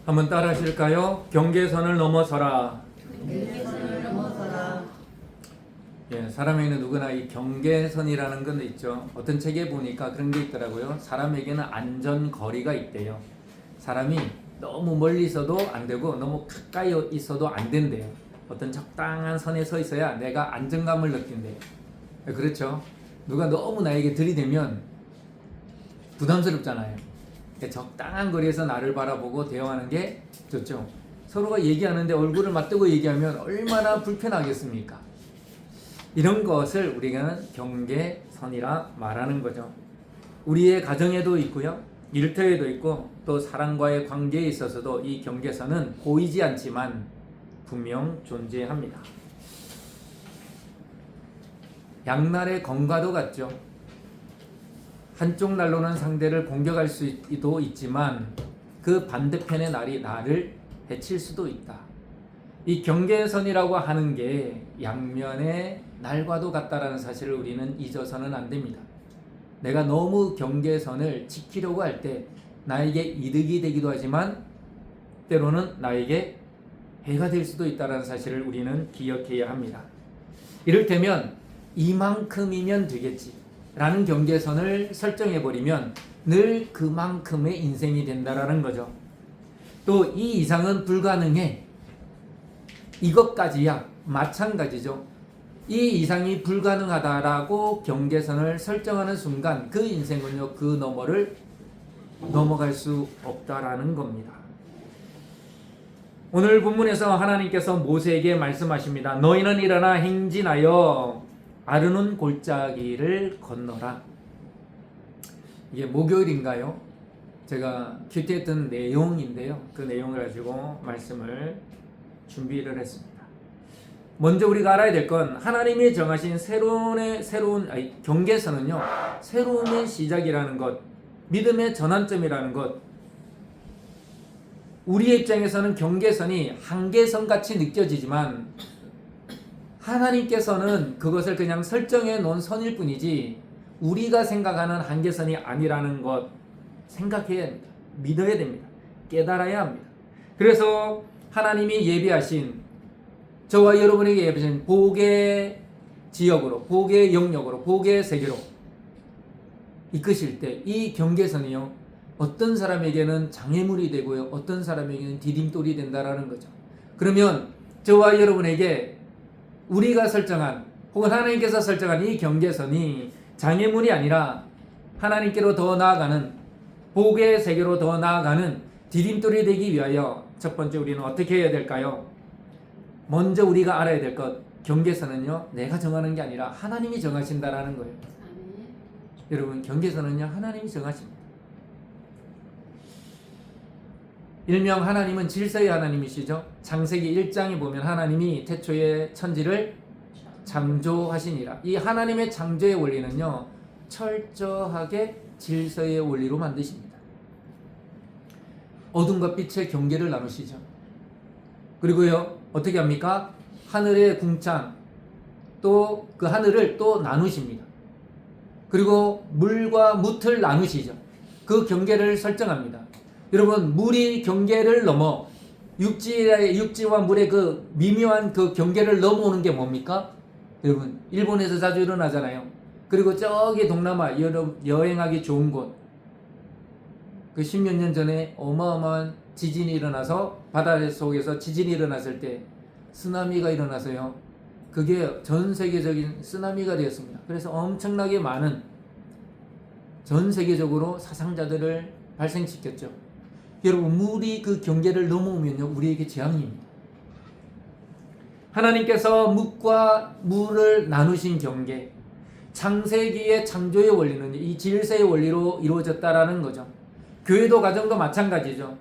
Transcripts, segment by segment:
한번 따라 하실까요? 경계선을 넘어서라. 경계선을 넘어서라. 예, 사람에게는 누구나 이 경계선이라는 건 있죠. 어떤 책에 보니까 그런 게 있더라고요. 사람에게는 안전거리가 있대요. 사람이 너무 멀리 있어도 안 되고 너무 가까이 있어도 안 된대요. 어떤 적당한 선에 서 있어야 내가 안정감을 느낀대요. 예, 그렇죠. 누가 너무 나에게 들이대면 부담스럽잖아요. 적당한 거리에서 나를 바라보고 대화하는 게 좋죠. 서로가 얘기하는데 얼굴을 맞대고 얘기하면 얼마나 불편하겠습니까? 이런 것을 우리가 경계선이라 말하는 거죠. 우리의 가정에도 있고요, 일터에도 있고, 또 사람과의 관계에 있어서도 이 경계선은 보이지 않지만 분명 존재합니다. 양날의 검과도 같죠. 한쪽 날로는 상대를 공격할 수도 있지만 그 반대편의 날이 나를 해칠 수도 있다. 이 경계선이라고 하는 게 양면의 날과도 같다라는 사실을 우리는 잊어서는 안 됩니다. 내가 너무 경계선을 지키려고 할 때 나에게 이득이 되기도 하지만 때로는 나에게 해가 될 수도 있다는 사실을 우리는 기억해야 합니다. 이를테면 이만큼이면 되겠지 라는 경계선을 설정해버리면 늘 그만큼의 인생이 된다라는 거죠. 또 이 이상은 불가능해, 이것까지야 마찬가지죠. 이 이상이 불가능하다라고 경계선을 설정하는 순간 그 인생은요, 그 너머를 넘어갈 수 없다라는 겁니다. 오늘 본문에서 하나님께서 모세에게 말씀하십니다. 너희는 일어나 행진하여 아르논 골짜기를 건너라. 이게 목요일인가요? 제가 큐티했던 내용인데요. 그 내용을 가지고 말씀을 준비를 했습니다. 먼저 우리가 알아야 될 건 하나님이 정하신 새로운 경계선은요, 새로움의 시작이라는 것, 믿음의 전환점이라는 것. 우리의 입장에서는 경계선이 한계선 같이 느껴지지만 하나님께서는 그것을 그냥 설정해 놓은 선일 뿐이지 우리가 생각하는 한계선이 아니라는 것 생각해야 합니다. 믿어야 됩니다. 깨달아야 합니다. 그래서 하나님이 예비하신, 저와 여러분에게 예비하신 복의 지역으로, 복의 영역으로, 복의 세계로 이끄실 때 이 경계선이요, 어떤 사람에게는 장애물이 되고요, 어떤 사람에게는 디딤돌이 된다라는 거죠. 그러면 저와 여러분에게 우리가 설정한, 혹은 하나님께서 설정한 이 경계선이 장애물이 아니라 하나님께로 더 나아가는, 복의 세계로 더 나아가는 디딤돌이 되기 위하여 첫 번째 우리는 어떻게 해야 될까요? 먼저 우리가 알아야 될 것, 경계선은요, 내가 정하는 게 아니라 하나님이 정하신다라는 거예요. 여러분, 경계선은요, 하나님이 정하십니다. 일명 하나님은 질서의 하나님이시죠. 창세기 1장에 보면 하나님이 태초에 천지를 창조하시니라. 이 하나님의 창조의 원리는요, 철저하게 질서의 원리로 만드십니다. 어둠과 빛의 경계를 나누시죠. 그리고요, 어떻게 합니까? 하늘의 궁창, 또 그 하늘을 또 나누십니다. 그리고 물과 뭇을 나누시죠. 그 경계를 설정합니다. 여러분, 물이 경계를 넘어 육지와 물의 그 미묘한 그 경계를 넘어오는 게 뭡니까? 여러분, 일본에서 자주 일어나잖아요. 그리고 저기 동남아 여행하기 좋은 곳, 그 10몇 년 전에 어마어마한 지진이 일어나서, 바닷속에서 지진이 일어났을 때 쓰나미가 일어나서요, 그게 전 세계적인 쓰나미가 되었습니다. 그래서 엄청나게 많은, 전 세계적으로 사상자들을 발생시켰죠. 여러분, 물이 그 경계를 넘어오면요, 우리에게 재앙입니다. 하나님께서 묵과 물을 나누신 경계, 창세기의 창조의 원리는 이 질서의 원리로 이루어졌다라는 거죠. 교회도 가정도 마찬가지죠.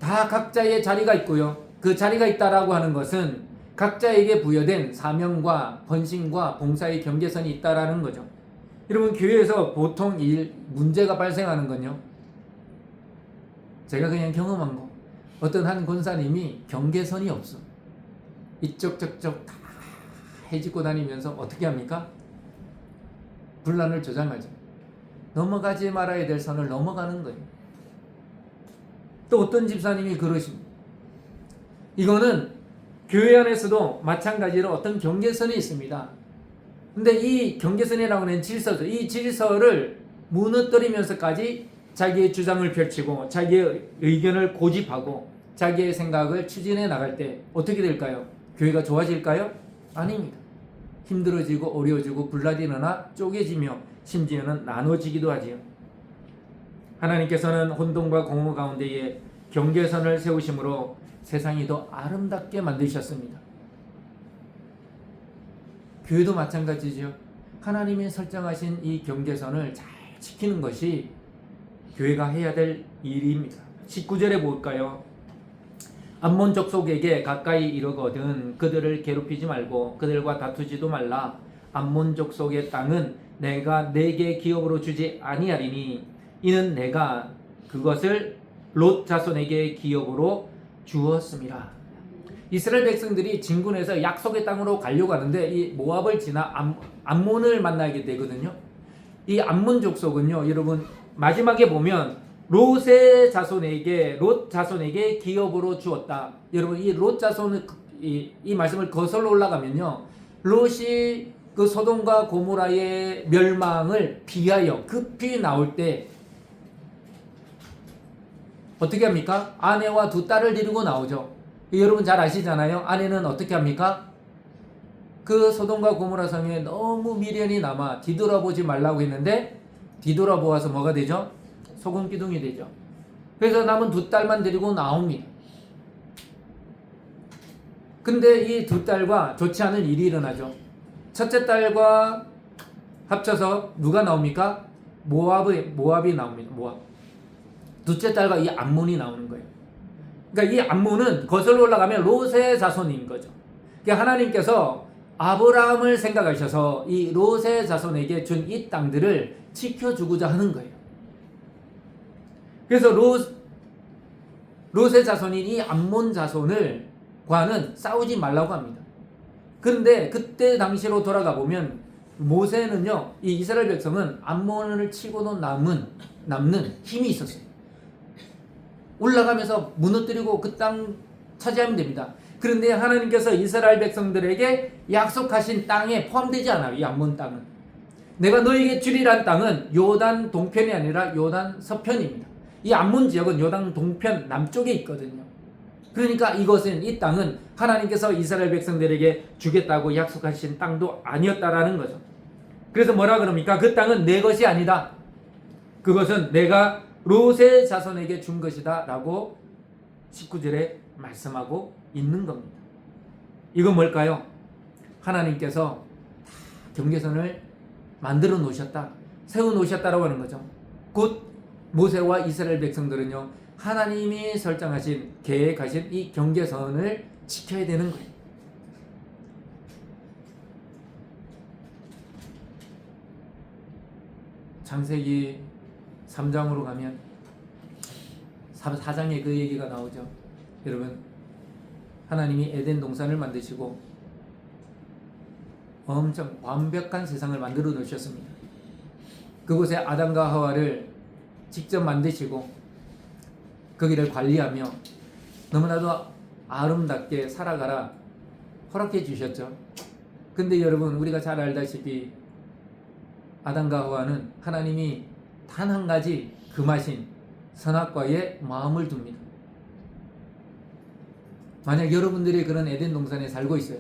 다 각자의 자리가 있고요, 그 자리가 있다라고 하는 것은 각자에게 부여된 사명과 헌신과 봉사의 경계선이 있다라는 거죠. 여러분, 교회에서 보통 문제가 발생하는 건요, 제가 그냥 경험한 거, 어떤 한 권사님이 경계선이 없어. 이쪽 저쪽 다 해집고 다니면서 어떻게 합니까? 분란을 조장하죠. 넘어가지 말아야 될 선을 넘어가는 거예요. 또 어떤 집사님이 그러십니다. 이거는 교회 안에서도 마찬가지로 어떤 경계선이 있습니다. 근데 이 경계선이라고 하는 질서죠. 이 질서를 무너뜨리면서까지 자기의 주장을 펼치고 자기의 의견을 고집하고 자기의 생각을 추진해 나갈 때 어떻게 될까요? 교회가 좋아질까요? 아닙니다. 힘들어지고 어려워지고 불나디거나 쪼개지며 심지어는 나눠지기도 하지요. 하나님께서는 혼돈과 공허 가운데에 경계선을 세우심으로 세상이 더 아름답게 만드셨습니다. 교회도 마찬가지죠. 하나님이 설정하신 이 경계선을 잘 지키는 것이 교회가 해야 될 일입니다. 19절에 볼까요? 암몬 족속에게 가까이 이르거든 그들을 괴롭히지 말고 그들과 다투지도 말라. 암몬 족속의 땅은 내가 내게 기업으로 주지 아니하리니 이는 내가 그것을 롯 자손에게 기업으로 주었습니다. 이스라엘 백성들이 진군해서 약속의 땅으로 가려고 하는데 이 모압을 지나 암몬을 만나게 되거든요. 이 암몬 족속은요, 여러분 마지막에 보면 롯 자손에게 기업으로 주었다. 여러분 이 롯 자손은 이 말씀을 거슬러 올라가면요, 롯이 그 소돔과 고모라의 멸망을 피하여 급히 나올 때 어떻게 합니까? 아내와 두 딸을 데리고 나오죠. 여러분 잘 아시잖아요. 아내는 어떻게 합니까? 그 소돔과 고모라 성에 너무 미련이 남아 뒤돌아보지 말라고 했는데 뒤돌아보아서 뭐가 되죠? 소금 기둥이 되죠. 그래서 남은 두 딸만 데리고 나옵니다. 근데 이 두 딸과 좋지 않은 일이 일어나죠. 첫째 딸과 합쳐서 누가 나옵니까? 모압이 나옵니다. 모압. 둘째 딸과 이 암몬이 나오는 거예요. 그러니까 이 암몬은 거슬러 올라가면 롯의 자손인 거죠. 그러니까 하나님께서 아브라함을 생각하셔서 이 롯의 자손에게 준 이 땅들을 지켜주고자 하는 거예요. 그래서 롯의 자손인 이 암몬 자손과는 싸우지 말라고 합니다. 그런데 그때 당시로 돌아가 보면 모세는요, 이 이스라엘 백성은 암몬을 치고도 남는 힘이 있었어요. 올라가면서 무너뜨리고 그 땅 차지하면 됩니다. 그런데 하나님께서 이스라엘 백성들에게 약속하신 땅에 포함되지 않아요. 이 암몬 땅은. 내가 너에게 주리란 땅은 요단 동편이 아니라 요단 서편입니다. 이 암몬 지역은 요단 동편 남쪽에 있거든요. 그러니까 이 땅은 하나님께서 이스라엘 백성들에게 주겠다고 약속하신 땅도 아니었다라는 거죠. 그래서 뭐라 그럽니까? 그 땅은 내 것이 아니다. 그것은 내가 롯의 자손에게 준 것이다 라고 19절에 말씀하고 있는 겁니다. 이건 뭘까요? 하나님께서 경계선을 만들어 놓으셨다, 세워 놓으셨다라고 하는 거죠. 곧 모세와 이스라엘 백성들은요, 하나님이 설정하신, 계획하신 이 경계선을 지켜야 되는 거예요. 창세기 3장으로 가면 4장에 그 얘기가 나오죠. 여러분, 하나님이 에덴 동산을 만드시고 엄청 완벽한 세상을 만들어 놓으셨습니다. 그곳에 아담과 하와를 직접 만드시고 거기를 관리하며 너무나도 아름답게 살아가라 허락해 주셨죠. 근데 여러분, 우리가 잘 알다시피 아담과 하와는 하나님이 단 한 가지 금하신 선악과에 마음을 둡니다. 만약 여러분들이 그런 에덴 동산에 살고 있어요.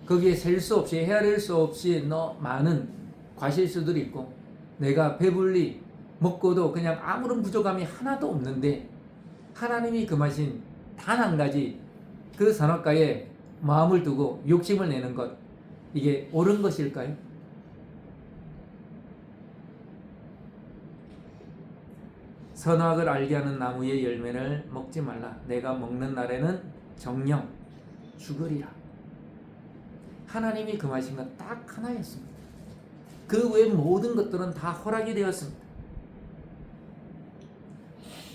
거기에 셀 수 없이 헤아릴 수 없이 많은 과실수들이 있고 내가 배불리 먹고도 그냥 아무런 부족함이 하나도 없는데 하나님이 금하신 단 한 가지 그 선악과에 마음을 두고 욕심을 내는 것, 이게 옳은 것일까요? 선악을 알게 하는 나무의 열매를 먹지 말라. 내가 먹는 날에는 정령 죽으리라. 하나님이 금하신 건 딱 하나였습니다. 그 외 모든 것들은 다 허락이 되었습니다.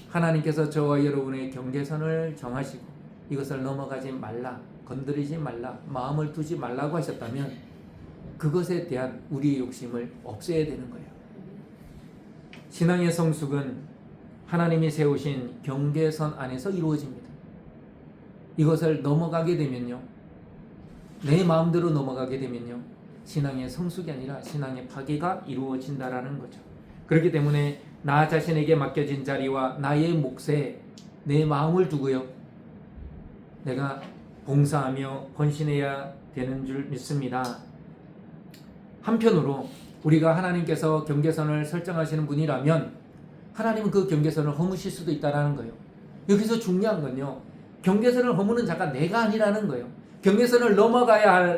하나님께서 저와 여러분의 경계선을 정하시고 이것을 넘어가지 말라, 건드리지 말라, 마음을 두지 말라고 하셨다면 그것에 대한 우리의 욕심을 없애야 되는 거예요. 신앙의 성숙은 하나님이 세우신 경계선 안에서 이루어집니다. 이것을 넘어가게 되면요, 내 마음대로 넘어가게 되면요, 신앙의 성숙이 아니라 신앙의 파괴가 이루어진다라는 거죠. 그렇기 때문에 나 자신에게 맡겨진 자리와 나의 몫에 내 마음을 두고요, 내가 봉사하며 헌신해야 되는 줄 믿습니다. 한편으로 우리가 하나님께서 경계선을 설정하시는 분이라면 하나님은 그 경계선을 허무실 수도 있다는 거예요. 여기서 중요한 건요, 경계선을 허무는 자가 내가 아니라는 거예요. 경계선을 넘어가야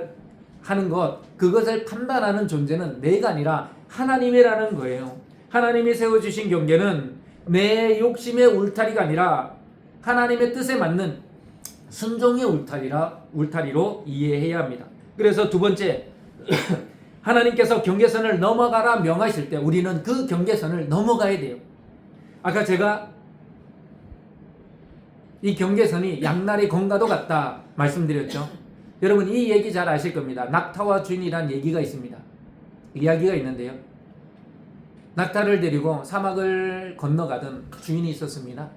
하는 것, 그것을 판단하는 존재는 내가 아니라 하나님이라는 거예요. 하나님이 세워주신 경계는 내 욕심의 울타리가 아니라 하나님의 뜻에 맞는 순종의 울타리로 이해해야 합니다. 그래서 두 번째, 하나님께서 경계선을 넘어가라 명하실 때 우리는 그 경계선을 넘어가야 돼요. 아까 제가 이 경계선이 양날의 검과도 같다 말씀드렸죠. 여러분 이 얘기 잘 아실 겁니다. 낙타와 주인이란 얘기가 있습니다. 이야기가 있는데요, 낙타를 데리고 사막을 건너가던 주인이 있었습니다.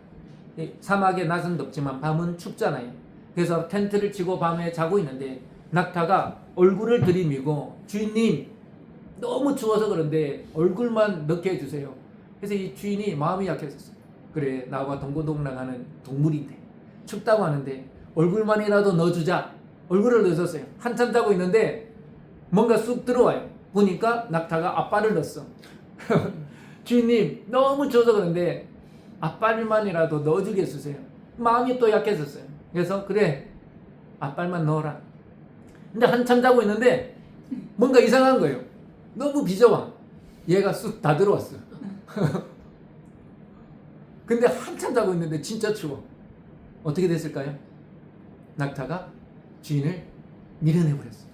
사막에 낮은 덥지만 밤은 춥잖아요. 그래서 텐트를 치고 밤에 자고 있는데 낙타가 얼굴을 들이밀고, 주인님 너무 추워서 그런데 얼굴만 넣게 해주세요. 그래서 이 주인이 마음이 약해졌어요. 그래, 나와 동고동락하는 동물인데 춥다고 하는데 얼굴만이라도 넣어주자. 얼굴을 넣어줬어요. 한참 자고 있는데 뭔가 쑥 들어와요. 보니까 낙타가 앞발을 넣었어. 주인님 너무 추워서 그런데 앞발만이라도 넣어주겠으세요. 마음이 또 약해졌어요. 그래서 그래, 앞발만 넣어라. 근데 한참 자고 있는데 뭔가 이상한 거예요. 너무 비좁아. 얘가 쑥 다 들어왔어. 근데 한참 자고 있는데 진짜 추워. 어떻게 됐을까요? 낙타가 주인을 밀어내버렸어.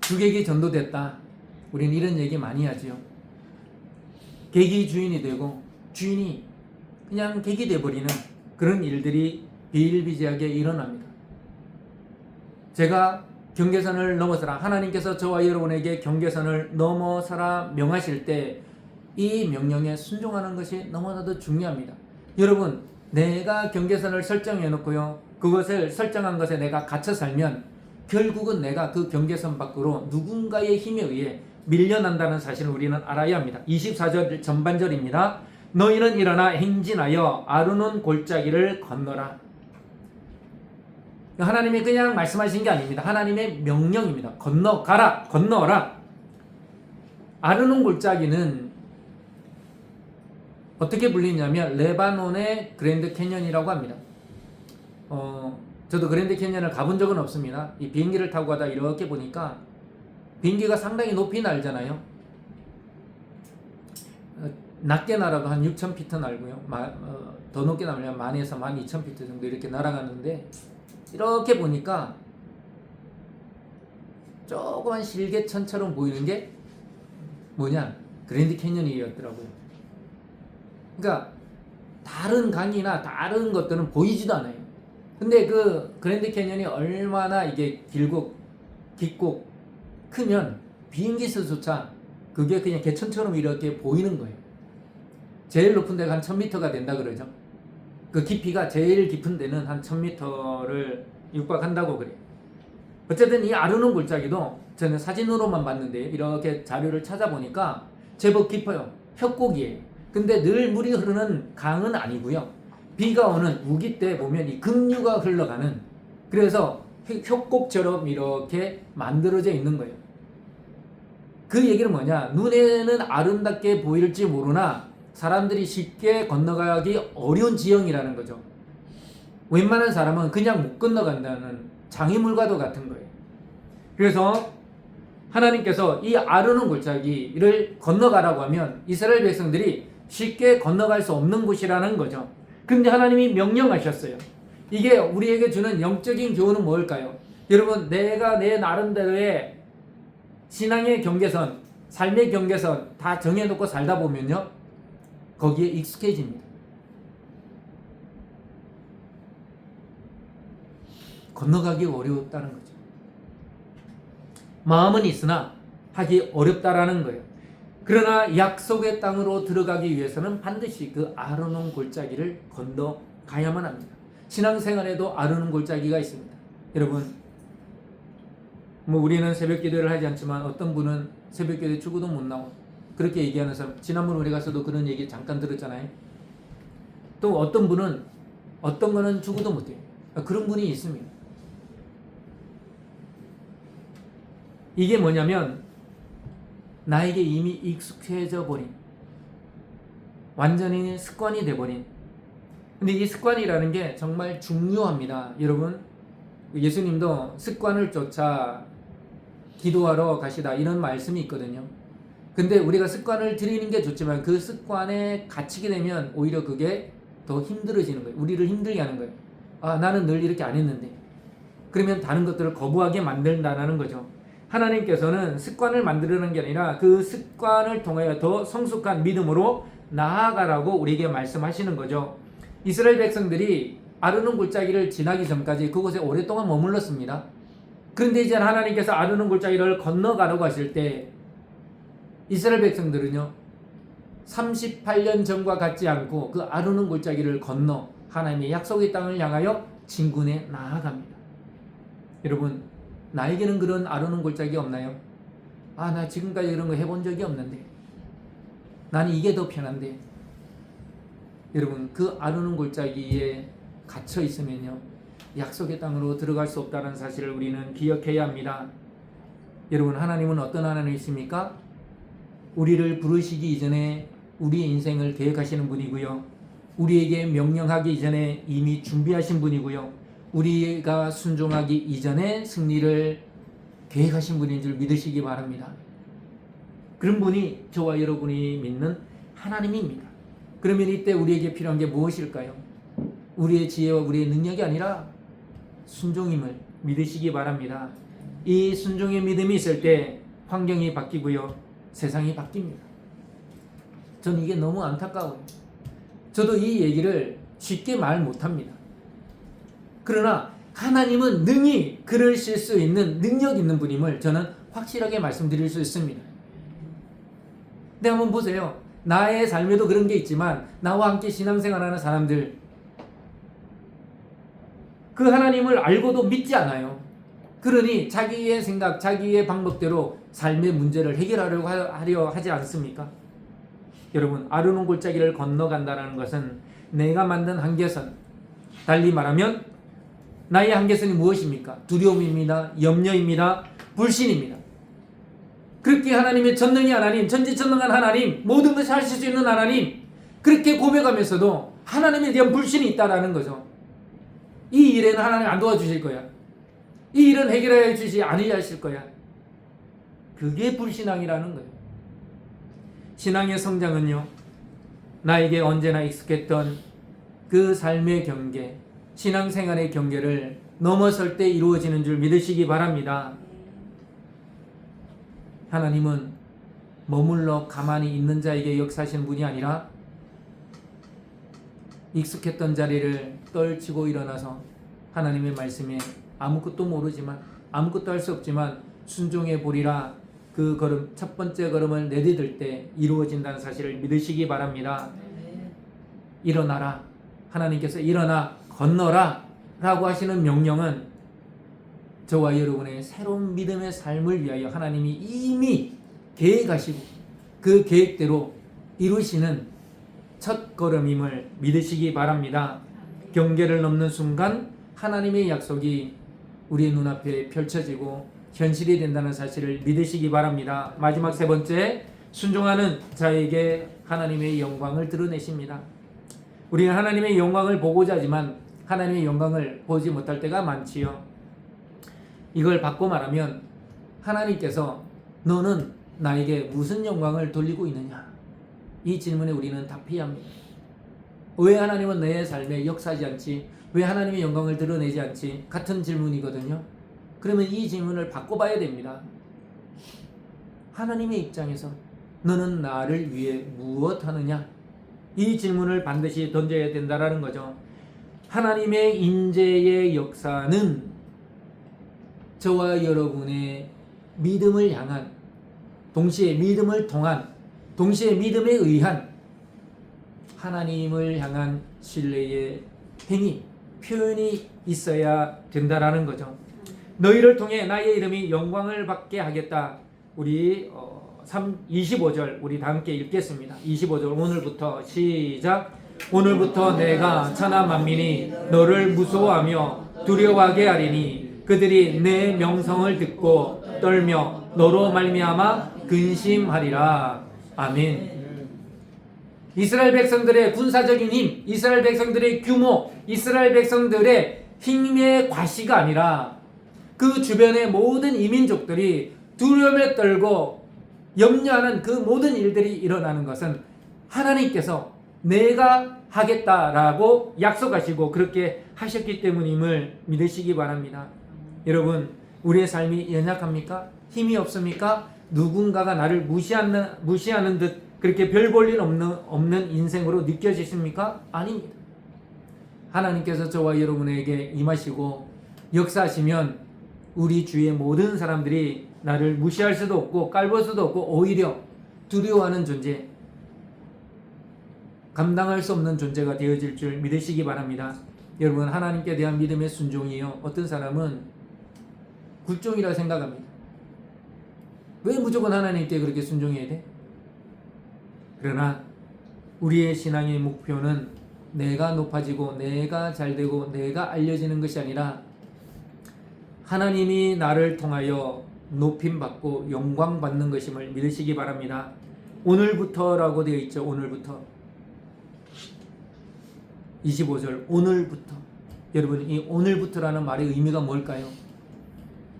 주객이 전도됐다. 우린 이런 얘기 많이 하지요. 객이 주인이 되고 주인이 그냥 객이 돼버리는 그런 일들이 비일비재하게 일어납니다. 제가 경계선을 넘어서라, 하나님께서 저와 여러분에게 경계선을 넘어서라 명하실 때 이 명령에 순종하는 것이 너무나도 중요합니다. 여러분, 내가 경계선을 설정해 놓고요, 그것을 설정한 것에 내가 갇혀 살면 결국은 내가 그 경계선 밖으로 누군가의 힘에 의해 밀려난다는 사실을 우리는 알아야 합니다. 24절 전반절입니다. 너희는 일어나 행진하여 아르논 골짜기를 건너라. 하나님이 그냥 말씀하신 게 아닙니다. 하나님의 명령입니다. 건너가라, 건너라. 아르논 골짜기는 어떻게 불리냐면 레바논의 그랜드 캐년이라고 합니다. 저도 그랜드 캐년을 가본 적은 없습니다. 이 비행기를 타고 가다 이렇게 보니까 비행기가 상당히 높이 날잖아요. 낮게 날아도 한 6,000피트 날고요. 더 높게 날면 10,000에서 12,000피트 정도 이렇게 날아가는데, 이렇게 보니까 조그만 실개천처럼 보이는 게 뭐냐? 그랜드 캐년이었더라고요. 그러니까 다른 강이나 다른 것들은 보이지도 않아요. 근데 그 그랜드 캐년이 얼마나 이게 길고 깊고 크면 비행기에서조차 그게 그냥 개천처럼 이렇게 보이는 거예요. 제일 높은 데가 한 1000m가 된다 그러죠. 그 깊이가 제일 깊은 데는 한 1000m를 육박한다고 그래요. 어쨌든 이 아르논 골짜기도 저는 사진으로만 봤는데 이렇게 자료를 찾아보니까 제법 깊어요. 협곡이에요. 근데 늘 물이 흐르는 강은 아니고요. 비가 오는 우기 때 보면 이 급류가 흘러가는, 그래서 협곡처럼 이렇게 만들어져 있는 거예요. 그 얘기는 뭐냐? 눈에는 아름답게 보일지 모르나 사람들이 쉽게 건너가기 어려운 지형이라는 거죠. 웬만한 사람은 그냥 못 건너간다는 장애물과도 같은 거예요. 그래서 하나님께서 이 아르논 골짜기를 건너가라고 하면 이스라엘 백성들이 쉽게 건너갈 수 없는 곳이라는 거죠. 근데 하나님이 명령하셨어요. 이게 우리에게 주는 영적인 교훈은 뭘까요? 여러분, 내가 내 나름대로의 신앙의 경계선, 삶의 경계선 다 정해놓고 살다 보면요, 거기에 익숙해집니다. 건너가기 어려웠다는 거죠. 마음은 있으나 하기 어렵다라는 거예요. 그러나 약속의 땅으로 들어가기 위해서는 반드시 그 아르논 골짜기를 건너가야만 합니다. 신앙생활에도 아르논 골짜기가 있습니다. 여러분, 우리는 새벽 기도를 하지 않지만 어떤 분은 새벽 기도에 죽어도 못 나와. 그렇게 얘기하는 사람, 지난번 우리 가서도 그런 얘기 잠깐 들었잖아요. 또 어떤 분은 어떤 거는 죽어도 못해요. 그런 분이 있습니다. 이게 뭐냐면 나에게 이미 익숙해져 버린, 완전히 습관이 돼버린. 근데 이 습관이라는 게 정말 중요합니다. 여러분, 예수님도 습관을 쫓아 기도하러 가시다 이런 말씀이 있거든요. 근데 우리가 습관을 들이는 게 좋지만 그 습관에 갇히게 되면 오히려 그게 더 힘들어지는 거예요. 우리를 힘들게 하는 거예요. 아, 나는 늘 이렇게 안 했는데. 그러면 다른 것들을 거부하게 만든다는 거죠. 하나님께서는 습관을 만들려는 게 아니라 그 습관을 통하여 더 성숙한 믿음으로 나아가라고 우리에게 말씀하시는 거죠. 이스라엘 백성들이 아르논 골짜기를 지나기 전까지 그곳에 오랫동안 머물렀습니다. 그런데 이제 하나님께서 아르논 골짜기를 건너가라고 하실 때 이스라엘 백성들은요 38년 전과 같지 않고 그 아르논 골짜기를 건너 하나님의 약속의 땅을 향하여 진군해 나아갑니다. 여러분, 나에게는 그런 아르논 골짜기 없나요? 아, 나 지금까지 그런 거 해본 적이 없는데, 나는 이게 더 편한데. 여러분, 그 아르논 골짜기에 갇혀 있으면요 약속의 땅으로 들어갈 수 없다는 사실을 우리는 기억해야 합니다. 여러분, 하나님은 어떤 하나님이십니까? 우리를 부르시기 이전에 우리의 인생을 계획하시는 분이고요, 우리에게 명령하기 이전에 이미 준비하신 분이고요, 우리가 순종하기 이전에 승리를 계획하신 분인 줄 믿으시기 바랍니다. 그런 분이 저와 여러분이 믿는 하나님입니다. 그러면 이때 우리에게 필요한 게 무엇일까요? 우리의 지혜와 우리의 능력이 아니라 순종임을 믿으시기 바랍니다. 이 순종의 믿음이 있을 때 환경이 바뀌고요, 세상이 바뀝니다. 저는 이게 너무 안타까워요. 저도 이 얘기를 쉽게 말 못합니다. 그러나 하나님은 능히 그러실 수 있는 능력 있는 분임을 저는 확실하게 말씀드릴 수 있습니다. 근데 한번 보세요. 나의 삶에도 그런 게 있지만 나와 함께 신앙생활하는 사람들, 그 하나님을 알고도 믿지 않아요. 그러니 자기의 생각, 자기의 방법대로 삶의 문제를 해결하려고 하려 하지 않습니까? 여러분, 아르논 골짜기를 건너간다는 것은 내가 만든 한계선, 달리 말하면 나의 한계선이 무엇입니까? 두려움입니다. 염려입니다. 불신입니다. 그렇게 하나님의 전능의 하나님, 전지전능한 하나님, 모든 것을 하실 수 있는 하나님, 그렇게 고백하면서도 하나님에 대한 불신이 있다라는 거죠. 이 일에는 하나님 안 도와주실 거야. 이 일은 해결해 주지 않으실 거야. 그게 불신앙이라는 거예요. 신앙의 성장은요, 나에게 언제나 익숙했던 그 삶의 경계, 신앙생활의 경계를 넘어설 때 이루어지는 줄 믿으시기 바랍니다. 하나님은 머물러 가만히 있는 자에게 역사하시는 분이 아니라 익숙했던 자리를 떨치고 일어나서 하나님의 말씀에 아무것도 모르지만, 아무것도 할 수 없지만 순종해 보리라, 그 걸음, 첫 번째 걸음을 내디딜 때 이루어진다는 사실을 믿으시기 바랍니다. 일어나라, 하나님께서 일어나 건너라 라고 하시는 명령은 저와 여러분의 새로운 믿음의 삶을 위하여 하나님이 이미 계획하시고 그 계획대로 이루시는 첫 걸음임을 믿으시기 바랍니다. 경계를 넘는 순간 하나님의 약속이 우리의 눈앞에 펼쳐지고 현실이 된다는 사실을 믿으시기 바랍니다. 마지막 세 번째, 순종하는 자에게 하나님의 영광을 드러내십니다. 우리는 하나님의 영광을 보고자 하지만 하나님의 영광을 보지 못할 때가 많지요. 이걸 바꿔 말하면 하나님께서 너는 나에게 무슨 영광을 돌리고 있느냐, 이 질문에 우리는 답해야 합니다. 왜 하나님은 내 삶에 역사하지 않지? 왜 하나님의 영광을 드러내지 않지? 같은 질문이거든요. 그러면 이 질문을 바꿔봐야 됩니다. 하나님의 입장에서 너는 나를 위해 무엇 하느냐? 이 질문을 반드시 던져야 된다는 거죠. 하나님의 인재의 역사는 저와 여러분의 믿음을 향한 동시에 믿음을 통한, 동시에 믿음에 의한 하나님을 향한 신뢰의 행위, 표현이 있어야 된다라는 거죠. 너희를 통해 나의 이름이 영광을 받게 하겠다. 우리 25절 우리 다 함께 읽겠습니다. 25절 오늘부터 시작. 오늘부터 내가 천하 만민이 너를 무서워하며 두려워하게 하리니 그들이 내 명성을 듣고 떨며 너로 말미암아 근심하리라. 아멘. 이스라엘 백성들의 군사적인 힘, 이스라엘 백성들의 규모, 이스라엘 백성들의 힘의 과시가 아니라 그 주변의 모든 이민족들이 두려움에 떨고 염려하는 그 모든 일들이 일어나는 것은 하나님께서 내가 하겠다라고 약속하시고 그렇게 하셨기 때문임을 믿으시기 바랍니다. 여러분, 우리의 삶이 연약합니까? 힘이 없습니까? 누군가가 나를 무시하는 듯 그렇게 별 볼 일 없는 인생으로 느껴지십니까? 아닙니다. 하나님께서 저와 여러분에게 임하시고 역사하시면 우리 주위의 모든 사람들이 나를 무시할 수도 없고 깔볼 수도 없고 오히려 두려워하는 존재, 감당할 수 없는 존재가 되어질 줄 믿으시기 바랍니다. 여러분, 하나님께 대한 믿음의 순종이요, 어떤 사람은 굴종이라 생각합니다. 왜 무조건 하나님께 그렇게 순종해야 돼? 그러나 우리의 신앙의 목표는 내가 높아지고 내가 잘되고 내가 알려지는 것이 아니라 하나님이 나를 통하여 높임받고 영광받는 것임을 믿으시기 바랍니다. 오늘부터라고 되어 있죠. 오늘부터. 25절 오늘부터. 여러분, 이 오늘부터라는 말의 의미가 뭘까요?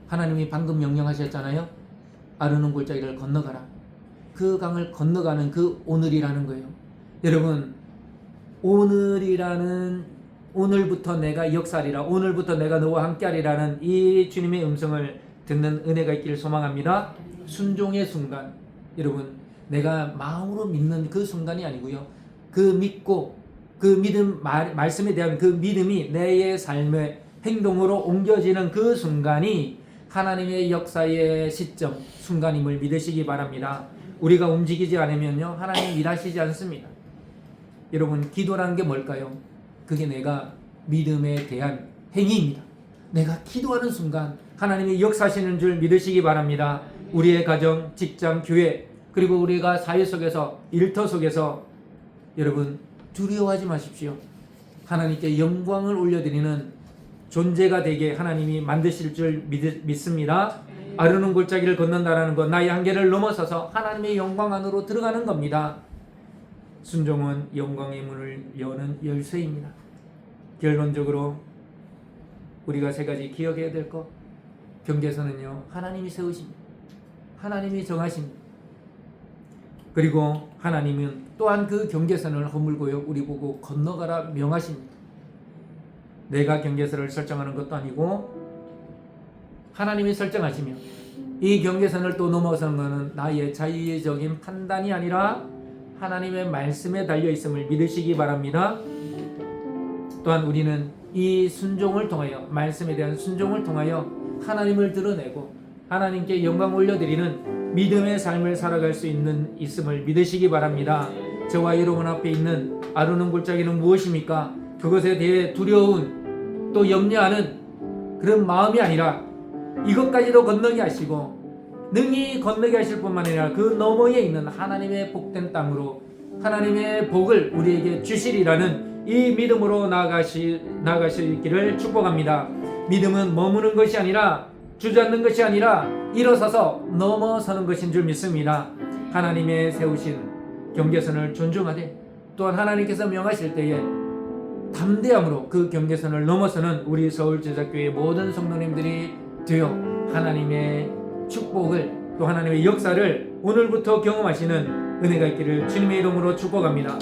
하나님이 방금 명령하셨잖아요. 아르논 골짜기를 건너가라. 그 강을 건너가는 그 오늘이라는 거예요. 여러분, 오늘부터 내가 역사하리라, 오늘부터 내가 너와 함께하리라는 이 주님의 음성을 듣는 은혜가 있기를 소망합니다. 순종의 순간, 여러분, 내가 마음으로 믿는 그 순간이 아니고요, 그 믿고 그 믿음, 말씀에 대한 그 믿음이 내 삶의 행동으로 옮겨지는 그 순간이 하나님의 역사의 시점, 순간임을 믿으시기 바랍니다. 우리가 움직이지 않으면요, 하나님 일하시지 않습니다. 여러분, 기도라는 게 뭘까요? 그게 내가 믿음에 대한 행위입니다. 내가 기도하는 순간 하나님이 역사하시는 줄 믿으시기 바랍니다. 우리의 가정, 직장, 교회, 그리고 우리가 사회 속에서, 일터 속에서 여러분 두려워하지 마십시오. 하나님께 영광을 올려드리는 존재가 되게 하나님이 만드실 줄 믿습니다. 아르논 골짜기를 건넌다라는 것, 나의 한계를 넘어서서 하나님의 영광 안으로 들어가는 겁니다. 순종은 영광의 문을 여는 열쇠입니다. 결론적으로 우리가 세 가지 기억해야 될 것, 경계선은요, 하나님이 세우십니다. 하나님이 정하십니다. 그리고 하나님은 또한 그 경계선을 허물고요, 우리 보고 건너가라 명하십니다. 내가 경계선을 설정하는 것도 아니고 하나님이 설정하시며, 이 경계선을 또 넘어서는 것은 나의 자의적인 판단이 아니라 하나님의 말씀에 달려있음을 믿으시기 바랍니다. 또한 우리는 이 순종을 통하여, 말씀에 대한 순종을 통하여 하나님을 드러내고 하나님께 영광 올려드리는 믿음의 삶을 살아갈 수 있음을 믿으시기 바랍니다. 저와 여러분 앞에 있는 아르논 골짜기는 무엇입니까? 그것에 대해 두려운, 또 염려하는 그런 마음이 아니라 이것까지도 건너게 하시고 능히 건너게 하실 뿐만 아니라 그 너머에 있는 하나님의 복된 땅으로 하나님의 복을 우리에게 주시리라는 이 믿음으로 나아가시기를 축복합니다. 믿음은 머무는 것이 아니라, 주저앉는 것이 아니라 일어서서 넘어서는 것인 줄 믿습니다. 하나님의 세우신 경계선을 존중하되, 또한 하나님께서 명하실 때에 담대함으로 그 경계선을 넘어서는 우리 서울제자교회 모든 성도님들이 되어 하나님의 축복을, 또 하나님의 역사를 오늘부터 경험하시는 은혜가 있기를 주님의 이름으로 축복합니다.